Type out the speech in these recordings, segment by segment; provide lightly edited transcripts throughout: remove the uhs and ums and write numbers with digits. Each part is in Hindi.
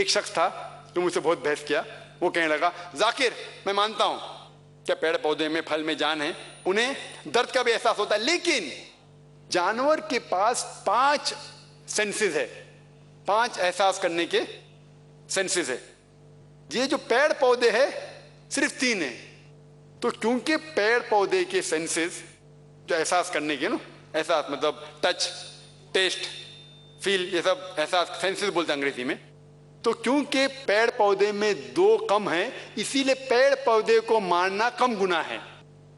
एक शख्स था जो मुझसे बहुत बहस किया। वो कहने लगा, जाकिर मैं मानता हूं क्या पेड़ पौधे में फल में जान है, उन्हें दर्द का भी एहसास होता है, लेकिन जानवर के पास 5 सेंसेस है, 5 एहसास करने के सेंसेस है। ये जो पेड़ पौधे है सिर्फ 3 है। तो क्योंकि पेड़ पौधे के सेंसेस जो एहसास करने के ना, एहसास मतलब टच, टेस्ट, फील, ये सब एहसास सेंसेस बोलते हैं अंग्रेजी में। तो क्योंकि पेड़ पौधे में 2 कम है, इसीलिए पेड़ पौधे को मारना कम गुनाह है।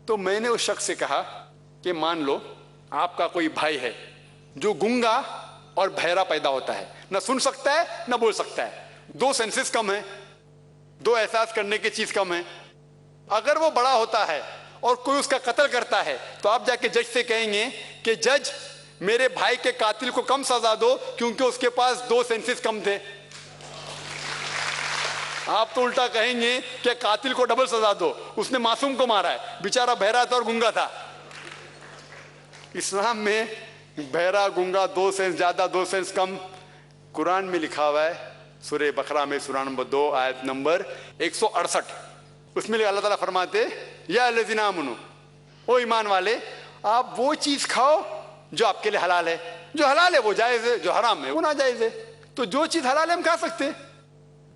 तो मैंने उस शख्स से कहा कि मान लो आपका कोई भाई है जो गूंगा और बहरा पैदा होता है, ना सुन सकता है ना बोल सकता है, 2 सेंसेस कम है, 2 एहसास करने की चीज कम है। अगर वो बड़ा होता है और कोई उसका कत्ल करता है तो आप जाके जज से कहेंगे कि जज मेरे भाई के कातिल को कम सजा दो क्योंकि उसके पास 2 सेंसेस कम थे। आप तो उल्टा कहेंगे कि कातिल को डबल सजा दो, उसने मासूम को मारा है, बेचारा बहरा था और गूंगा था। इस्लाम में बहरा गूंगा 2 सेंस ज्यादा 2 सेंस कम, कुरान में लिखा हुआ है सूरह बकरा में सूरा नंबर 2 आयत नंबर 168। उसमें अल्लाह ताला फरमाते, या लज़ीना आमनू, ओ ईमान वाले, आप वो चीज खाओ जो आपके लिए हलाल है। जो हलाल है वो जायज है, जो हराम है वो नाजायज है। तो जो चीज हलाल है हम खा सकते हैं।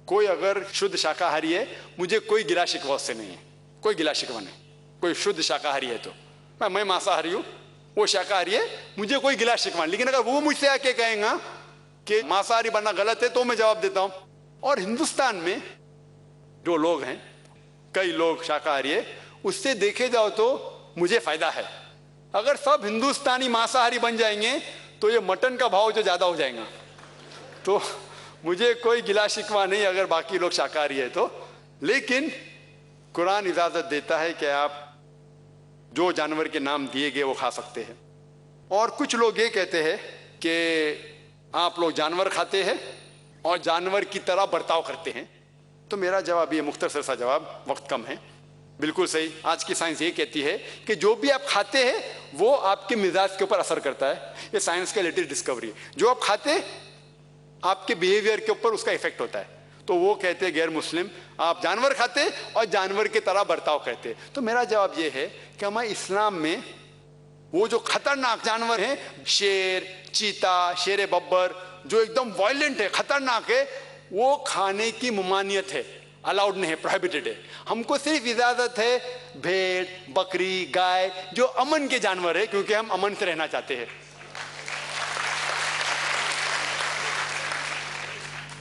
कोई अगर शुद्ध शाकाहारी है, मुझे कोई गिला शिकवा उससे नहीं है, कोई गिला शिकवा नहीं। कोई शुद्ध शाकाहारी है तो मैं मांसाहारी हूं, वो शाकाहारी है, मुझे कोई गिला शिकवा नहीं। लेकिन अगर वो मुझसे आके कहेगा कि मांसाहारी बनना गलत है तो मैं जवाब देता हूं। और हिंदुस्तान में जो लोग हैं, कई लोग शाकाहारी है, उससे देखे जाओ तो मुझे फायदा है। अगर सब हिंदुस्तानी मांसाहारी बन जाएंगे तो ये मटन का भाव जो ज्यादा हो जाएगा। तो मुझे कोई गिला शिकवा नहीं अगर बाकी लोग शाकाहारी है तो। लेकिन कुरान इजाजत देता है कि आप जो जानवर के नाम दिए गए वो खा सकते हैं। और कुछ लोग ये कहते हैं कि आप लोग जानवर खाते हैं और जानवर की तरह बर्ताव करते हैं। तो मेरा जवाब ये मुख्तसर सा जवाब, वक्त कम है, बिल्कुल सही। आज की साइंस ये कहती है कि जो भी आप खाते हैं वो आपके मिजाज के ऊपर असर करता है। ये साइंस का लेटेस्ट डिस्कवरी है। जो आप खाते आपके बिहेवियर के ऊपर उसका इफेक्ट होता है। तो वो कहते हैं गैर मुस्लिम आप जानवर खाते और जानवर की तरह बर्ताव करते। तो मेरा जवाब ये है कि हमारे इस्लाम में वो जो खतरनाक जानवर हैं, शेर, चीता, शेर बब्बर, जो एकदम वायलेंट है, खतरनाक है, वो खाने की ममानियत है, अलाउड नहीं है, प्रोहिबिटेड है। हमको सिर्फ इजाजत है भेड़, बकरी, गाय, जो अमन के जानवर है, क्योंकि हम अमन से रहना चाहते हैं।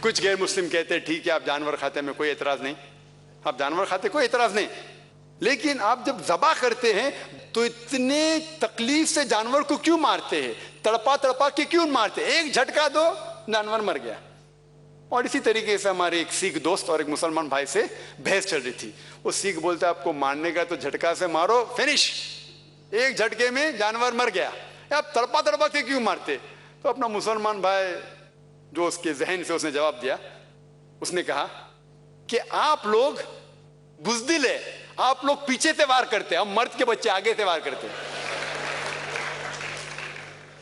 कुछ गैर मुस्लिम कहते हैं ठीक है आप जानवर खाते हैं, में कोई एतराज नहीं, आप जानवर खाते कोई एतराज नहीं। लेकिन आप जब ज़बा करते हैं तो इतने तकलीफ से जानवर को क्यों मारते हैं, तड़पा तड़पा के क्यों मारते हैं? एक झटका दो जानवर मर गया। और इसी तरीके से हमारे एक सिख दोस्त और एक मुसलमान भाई से बहस चल रही थी। वो सिख बोलते आपको मारने का तो झटका से मारो, फिनिश, एक झटके में जानवर मर गया, आप तड़पा तड़पा के क्यों मारते? तो अपना मुसलमान भाई जो उसके जहन से उसने जवाब दिया, उसने कहा कि आप लोग बुज़दिल है, आप लोग पीछे से वार करते हैं, हम मर्द के बच्चे आगे से वार करते हैं।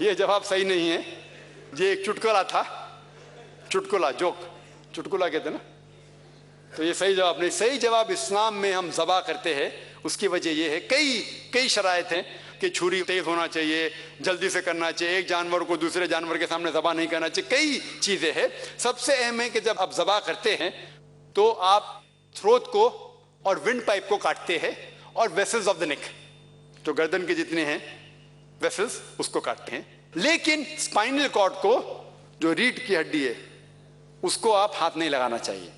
यह जवाब सही नहीं है। ये एक चुटकुला था, चुटकुला, जोक, चुटकुला कहते ना, तो ये सही जवाब नहीं। सही जवाब इस्लाम में हम ज़बा करते हैं, उसकी वजह यह है, कई शराइत हैं कि छुरी तेज होना चाहिए, जल्दी से करना चाहिए, एक जानवर को दूसरे जानवर के सामने ज़बा नहीं करना चाहिए, कई चीज़ें हैं। सबसे अहम है कि जब आप ज़बा करते हैं तो आप थ्रोट को और विंड पाइप को काटते हैं और वेसल्स ऑफ द नेक, जो गर्दन के जितने हैं वेसल्स, उसको काटते हैं। लेकिन स्पाइनल कॉर्ड को, जो रीढ़ की हड्डी है, उसको आप हाथ नहीं लगाना चाहिए,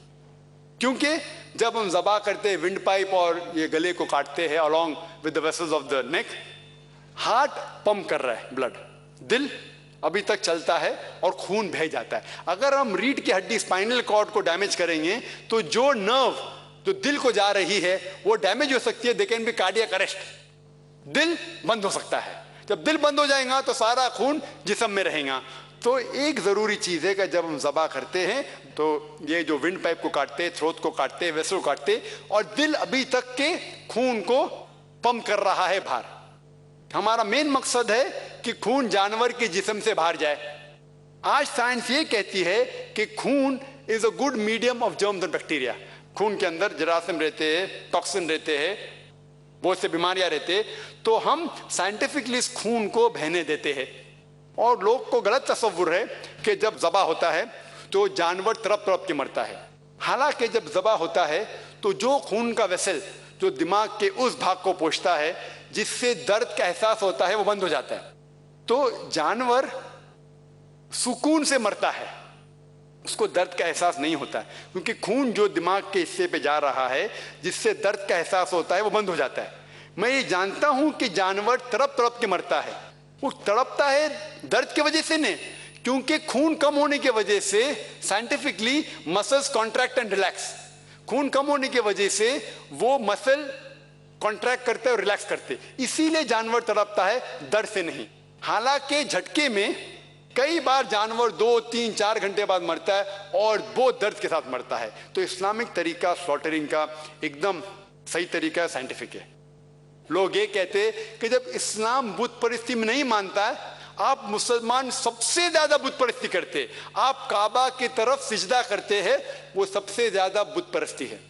क्योंकि जब हम ज़बा करते हैं विंड पाइप और ये गले को काटते हैं along with the vessels of the neck, heart pump कर रहा है ब्लड, दिल अभी तक चलता है और खून बह जाता है। अगर हम रीढ़ की हड्डी स्पाइनल कॉर्ड को डैमेज करेंगे तो जो नर्व जो दिल को जा रही है वो डैमेज हो सकती है, they can be cardiac arrest, दिल बंद हो सकता है। जब दिल बंद हो जाएगा तो सारा खून जिस्म में रहेगा। तो एक जरूरी चीज है कि जब हम ज़बा करते हैं तो ये जो विंड पाइप को काटते, थ्रोट को काटते, वेसल को काटते, और दिल अभी तक के खून को पंप कर रहा है बाहर। हमारा मेन मकसद है कि खून जानवर के जिस्म से बाहर जाए। आज साइंस ये कहती है कि खून is a good medium of germs and bacteria. खून के अंदर जरासीम रहते हैं, टॉक्सिन रहते हैं, बहुत से बीमारियां रहते हैं, तो हम साइंटिफिकली इस खून को बहने देते हैं। और लोग को गलत तस्वुर है कि जब ज़बा होता है तो जानवर तड़प तड़प के मरता है। हालांकि जब ज़बा होता है तो जो खून का वेसल जो दिमाग के उस भाग को पहुंचता है जिससे दर्द का एहसास होता है वो बंद हो जाता है। तो जानवर सुकून से मरता है, उसको दर्द का एहसास नहीं होता है, क्योंकि खून जो दिमाग के हिस्से पे जा रहा है जिससे दर्द का एहसास होता है वो बंद हो जाता है। मैं ये जानता हूं कि जानवर तड़प तड़प के मरता है, वो तड़पता है दर्द की वजह से नहीं, क्योंकि खून कम होने की वजह से scientifically muscles contract and relax. खून कम होने की वजह से वो मसल कॉन्ट्रैक्ट करते और रिलैक्स करते, इसीलिए जानवर तड़पता है, दर्द से नहीं। हालांकि झटके में कई बार जानवर 2, 3, 4 घंटे बाद मरता है और बहुत दर्द के साथ मरता है। तो इस्लामिक तरीका स्लॉटरिंग का एकदम सही तरीका है, साइंटिफिक है। लोग ये कहते हैं कि जब इस्लाम बुत परस्ती में नहीं मानता है, आप मुसलमान सबसे ज्यादा बुत परस्ती करते हैं, आप काबा की तरफ सिजदा करते हैं, वो सबसे ज्यादा बुत परस्ती है।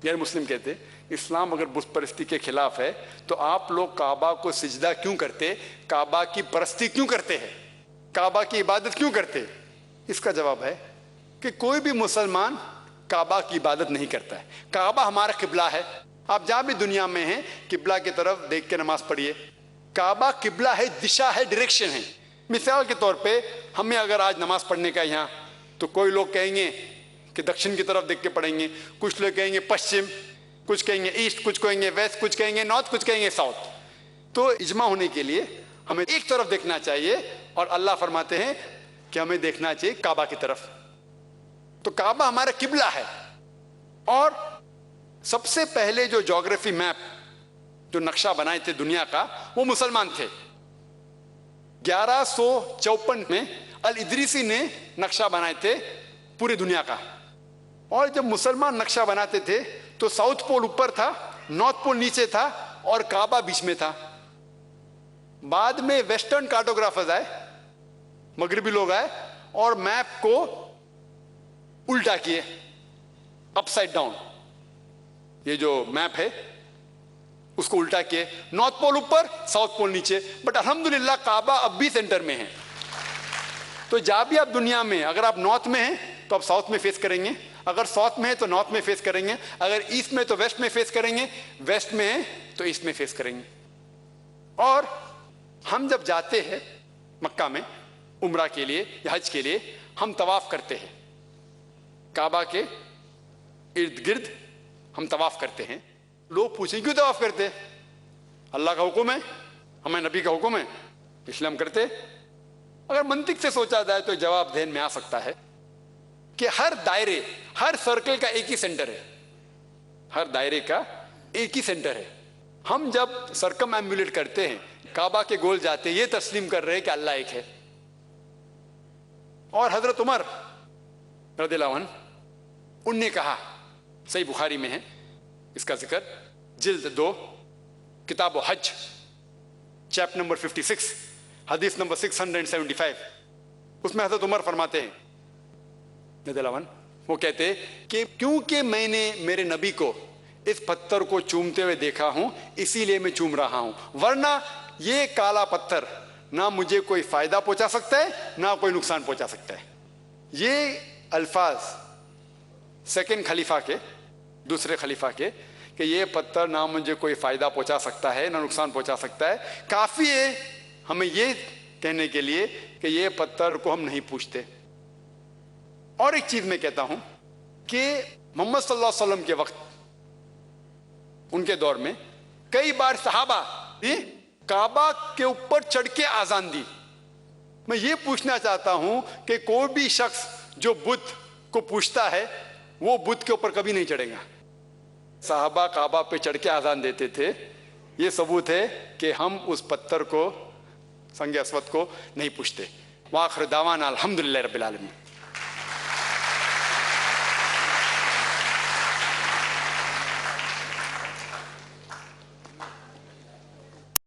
यार मुस्लिम कहते इस्लाम अगर बुत परस्ती के खिलाफ है तो आप लोग काबा को सिजदा क्यों करते, काबा की परस्ती क्यों करते हैं, काबा की इबादत क्यों करते? इसका जवाब है कि कोई भी मुसलमान काबा की इबादत नहीं करता है। काबा हमारा किबला है, आप जहां भी दुनिया में हैं किबला की तरफ देख के नमाज पढ़िए। काबा किबला है, दिशा है, डायरेक्शन है। मिसाल के तौर पे हमें अगर आज नमाज पढ़ने का यहाँ, तो कोई लोग कहेंगे कि दक्षिण की तरफ देख के पढ़ेंगे, कुछ लोग कहेंगे पश्चिम, कुछ कहेंगे ईस्ट, कुछ कहेंगे वेस्ट, कुछ कहेंगे नॉर्थ, कुछ कहेंगे साउथ। तो इजमा होने के लिए हमें एक तरफ देखना चाहिए और अल्लाह फरमाते हैं कि हमें देखना चाहिए काबा की तरफ। तो काबा हमारा किबला है। और सबसे पहले जो ज्योग्राफी मैप, जो नक्शा बनाए थे दुनिया का, वो मुसलमान थे। 1154 में अल इदरीसी ने नक्शा बनाए थे पूरी दुनिया का। और जब मुसलमान नक्शा बनाते थे तो साउथ पोल ऊपर था, नॉर्थ पोल नीचे था और काबा बीच में था। बाद में वेस्टर्न कार्टोग्राफर्स आए, मगरिबी लोग आए और मैप को उल्टा किए, अपसाइड डाउन। ये जो मैप है उसको उल्टा किए, नॉर्थ पोल ऊपर, साउथ पोल नीचे। बट अल्हम्दुलिल्लाह काबा अब भी सेंटर में है। तो जहां भी आप दुनिया में, अगर आप नॉर्थ में हैं तो आप साउथ में फेस करेंगे, अगर साउथ में है तो नॉर्थ में फेस करेंगे, अगर ईस्ट में तो वेस्ट में फेस करेंगे, वेस्ट में है तो ईस्ट में फेस करेंगे। और हम जब जाते हैं मक्का में उम्रा के लिए या हज के लिए, हम तवाफ करते हैं, काबा के इर्द गिर्द हम तवाफ करते हैं। लोग पूछें क्यों तवाफ करते हैं? अल्लाह का हुक्म है, हमें नबी का हुक्म है, इसलिए हम करते। अगर मंतिक से सोचा जाए तो जवाब ध्यान में आ सकता है कि हर दायरे, हर सर्कल का एक ही सेंटर है, हर दायरे का एक ही सेंटर है। हम जब सरकम एम्बुलेट करते हैं, काबा के गोल जाते हैं, ये तस्लीम कर रहे हैं कि अल्लाह एक है। और हजरत उमर रदियल्लाहु अन्हु उनने कहा, सही बुखारी में है इसका जिक्र, जिल्द 2 किताब हज, चैप्टर नंबर 56, हदीस नंबर 675, उसमें हजरत उमर फरमाते हैं रदियल्लाहु अन्हु, वो कहते हैं कि क्योंकि मैंने मेरे नबी को इस पत्थर को चूमते हुए देखा हूं इसीलिए मैं चूम रहा हूं, वरना ये काला पत्थर ना मुझे कोई फायदा पहुंचा सकता है ना कोई नुकसान पहुंचा सकता है। ये अल्फाज सेकंड खलीफा के, दूसरे खलीफा के, कि ये पत्थर ना मुझे कोई फायदा पहुंचा सकता है ना नुकसान पहुंचा सकता है, काफी है हमें ये कहने के लिए कि ये पत्थर को हम नहीं पूछते। और एक चीज मैं कहता हूं कि मोहम्मद सल्लल्लाहु अलैहि वसल्लम के वक्त, उनके दौर में कई बार सहाबा ने काबा के ऊपर चढ़ के आजान दी। मैं ये पूछना चाहता हूं कि कोई भी शख्स जो बुत को पूछता है वो बुत के ऊपर कभी नहीं चढ़ेगा। सहाबा काबा पे चढ़ के आजान देते थे, ये सबूत है कि हम उस पत्थर को, संग अस्वद को नहीं पूछते। वाखिर दावाना अल्हम्दुलिल्लाह रब्बिल आलमीन।